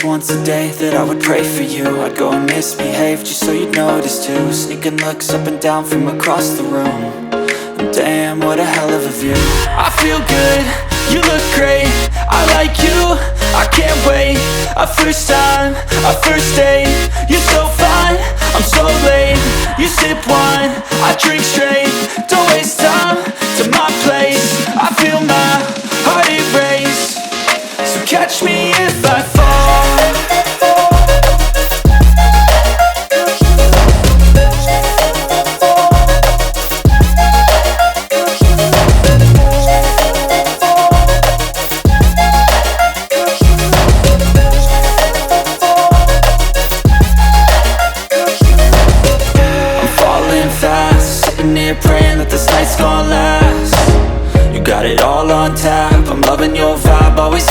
once a day that I would pray for you. I'd go and misbehave just so you'd notice too. Sneaking looks up and down from across the room. And damn, what a hell of a view. I feel good, you look great, I like you, I can't wait. A first time, a first date, you're so fine, I'm so late. You sip wine, I drink straight. Don't waste time to my place. I feel my heart erase. So catch me if I fall. Praying that this night's gonna last. You got it all on tap, I'm loving your vibe, always